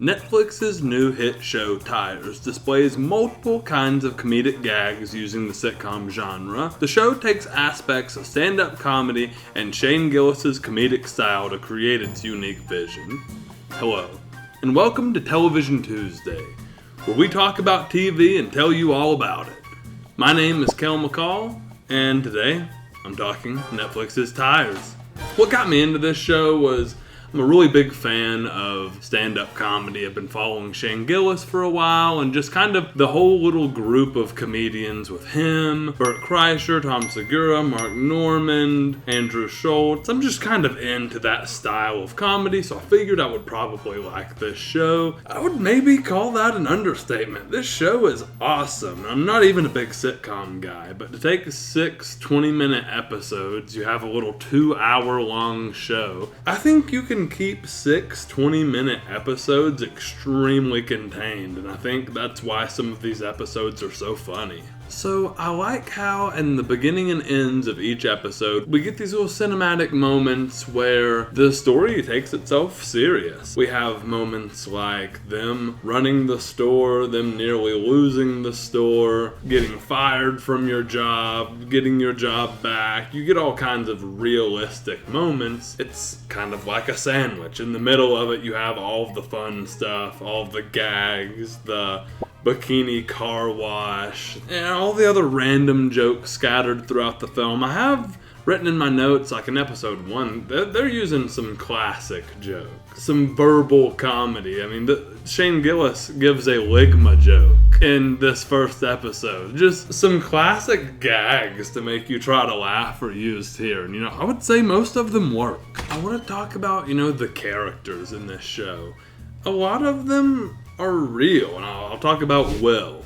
Netflix's new hit show Tires displays multiple kinds of comedic gags using the sitcom genre. The show takes aspects of stand-up comedy and Shane Gillis' comedic style to create its unique vision. Hello, and welcome to Television Tuesday, where we talk about TV and tell you all about it. My name is Kel McCall, and today I'm talking Netflix's Tires. What got me into this show was I'm a really big fan of stand-up comedy. I've been following Shane Gillis for a while, and just kind of the whole little group of comedians with him, Bert Kreischer, Tom Segura, Mark Normand, Andrew Schultz. I'm just kind of into that style of comedy, so I figured I would probably like this show. I would maybe call that an understatement. This show is awesome. I'm not even a big sitcom guy, but to take 6 20-minute episodes, you have a little 2-hour-long show. I think you can keep 6 20-minute episodes extremely contained, and I think that's why some of these episodes are so funny. So I like how in the beginning and ends of each episode, we get these little cinematic moments where the story takes itself serious. We have moments like them running the store, them nearly losing the store, getting fired from your job, getting your job back. You get all kinds of realistic moments. It's kind of like a sandwich. In the middle of it, you have all of the fun stuff, all of the gags, the bikini car wash, and all the other random jokes scattered throughout the film. I have written in my notes, like in episode 1, they're using some classic jokes, some verbal comedy. I mean, Shane Gillis gives a ligma joke in this first episode. Just some classic gags to make you try to laugh are used here. And, I would say most of them work. I want to talk about, the characters in this show. A lot of them are real, and I'll talk about Will.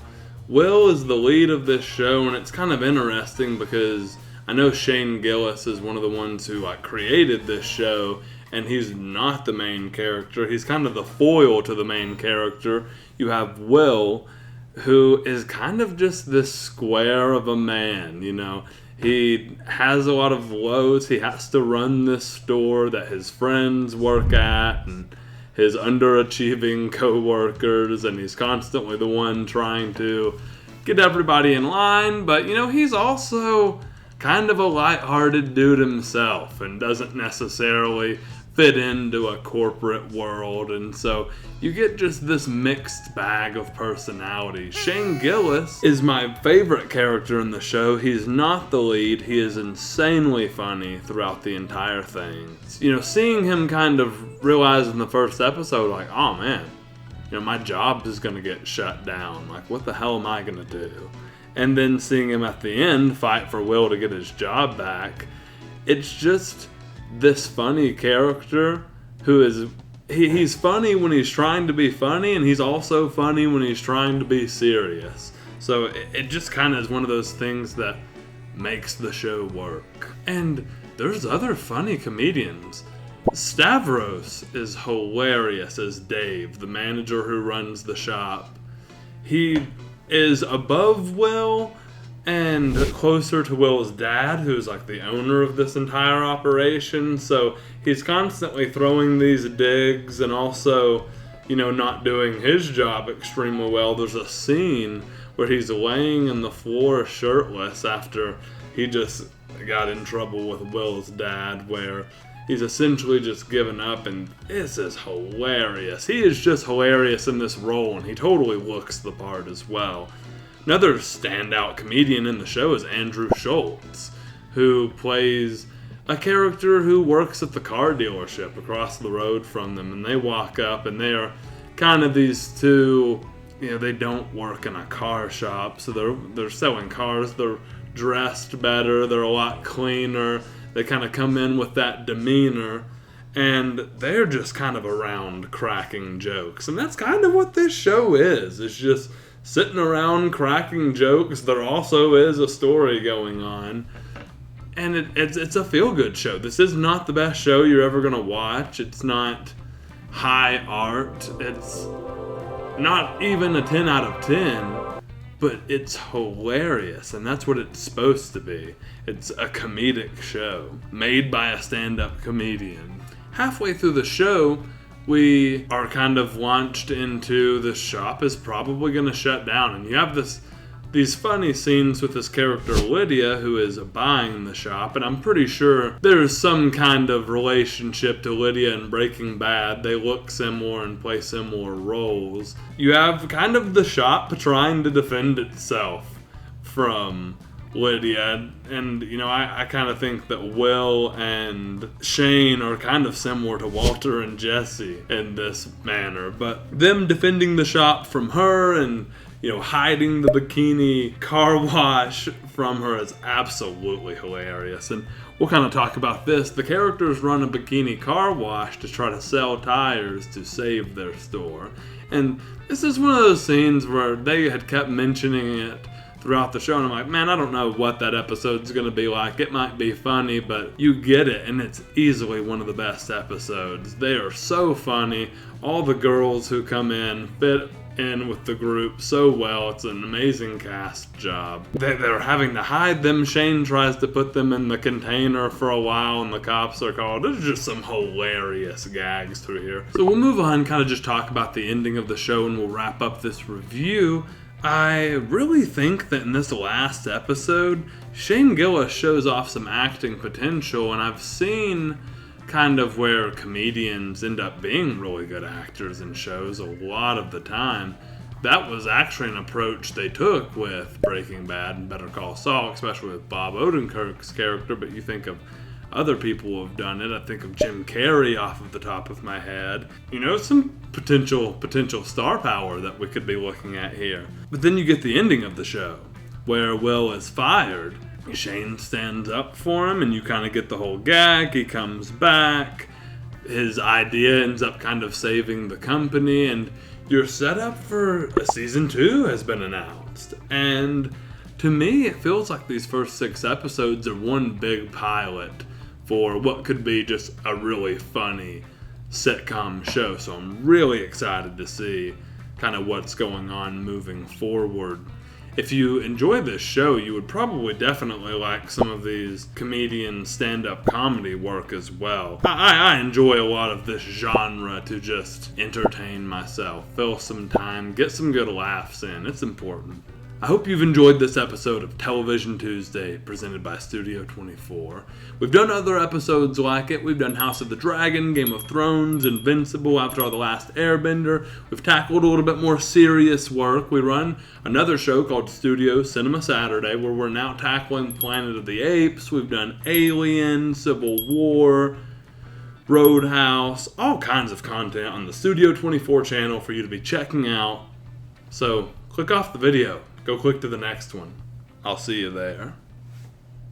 Will is the lead of this show, and it's kind of interesting because I know Shane Gillis is one of the ones who created this show, and he's not the main character. He's kind of the foil to the main character. You have Will, who is kind of just this square of a man, He has a lot of lows. He has to run this store that his friends work at, and his underachieving co-workers, and he's constantly the one trying to get everybody in line. But, he's also kind of a lighthearted dude himself and doesn't necessarily fit into a corporate world. And so you get just this mixed bag of personality. Shane Gillis is my favorite character in the show. He's not the lead. He is insanely funny throughout the entire thing. Seeing him kind of realize in the first episode, oh man, my job is going to get shut down. What the hell am I going to do? And then seeing him at the end fight for Will to get his job back. It's just this funny character who is, he's funny when he's trying to be funny, and he's also funny when he's trying to be serious. So it just kind of is one of those things that makes the show work. And there's other funny comedians. Stavros is hilarious as Dave, the manager who runs the shop. He is above Will and closer to Will's dad, who's the owner of this entire operation. So he's constantly throwing these digs and also, not doing his job extremely well. There's a scene where he's laying on the floor shirtless after he just got in trouble with Will's dad, where he's essentially just given up, and this is hilarious. He is just hilarious in this role, and he totally looks the part as well. Another standout comedian in the show is Andrew Schultz, who plays a character who works at the car dealership across the road from them, and they walk up, and they are kind of these two, they don't work in a car shop, so they're selling cars. They're dressed better, they're a lot cleaner, they kind of come in with that demeanor, and they're just kind of around cracking jokes. And that's kind of what this show is. It's just sitting around cracking jokes. There also is a story going on, and it's a feel-good show. This is not the best show you're ever going to watch. It's not high art. It's not even a 10 out of 10, but it's hilarious, and that's what it's supposed to be. It's a comedic show made by a stand-up comedian. Halfway through the show, we are kind of launched into the shop is probably going to shut down. And you have these funny scenes with this character Lydia, who is buying the shop, and I'm pretty sure there's some kind of relationship to Lydia and Breaking Bad. They look similar and play similar roles. You have kind of the shop trying to defend itself from Lydia, and I kind of think that Will and Shane are kind of similar to Walter and Jesse in this manner, but them defending the shop from her and hiding the bikini car wash from her is absolutely hilarious. And we'll kind of talk about this. The characters run a bikini car wash to try to sell tires to save their store, and this is one of those scenes where they had kept mentioning it throughout the show, and I'm like, man, I don't know what that episode's going to be like. It might be funny, but you get it, and it's easily one of the best episodes. They are so funny. All the girls who come in fit in with the group so well. It's an amazing cast job. They're having to hide them. Shane tries to put them in the container for a while, and the cops are called. There's just some hilarious gags through here. So we'll move on, kind of just talk about the ending of the show, and we'll wrap up this review. I really think that in this last episode, Shane Gillis shows off some acting potential, and I've seen kind of where comedians end up being really good actors in shows a lot of the time. That was actually an approach they took with Breaking Bad and Better Call Saul, especially with Bob Odenkirk's character, but you think of other people who have done it. I think of Jim Carrey off of the top of my head. Some potential star power that we could be looking at here. But then you get the ending of the show, where Will is fired. Shane stands up for him, and you kind of get the whole gag. He comes back. His idea ends up kind of saving the company, and your setup for a season 2 has been announced. And to me, it feels like these first 6 episodes are one big pilot for what could be just a really funny sitcom show. So I'm really excited to see kind of what's going on moving forward. If you enjoy this show, you would probably definitely like some of these comedian stand-up comedy work as well. I enjoy a lot of this genre to just entertain myself, fill some time, get some good laughs in. It's important. I hope you've enjoyed this episode of Television Tuesday presented by Studio 24. We've done other episodes like it. We've done House of the Dragon, Game of Thrones, Invincible, After The Last Airbender. We've tackled a little bit more serious work. We run another show called Studio Cinema Saturday, where we're now tackling Planet of the Apes. We've done Alien, Civil War, Roadhouse, all kinds of content on the Studio 24 channel for you to be checking out. So click off the video. Go click to the next one. I'll see you there.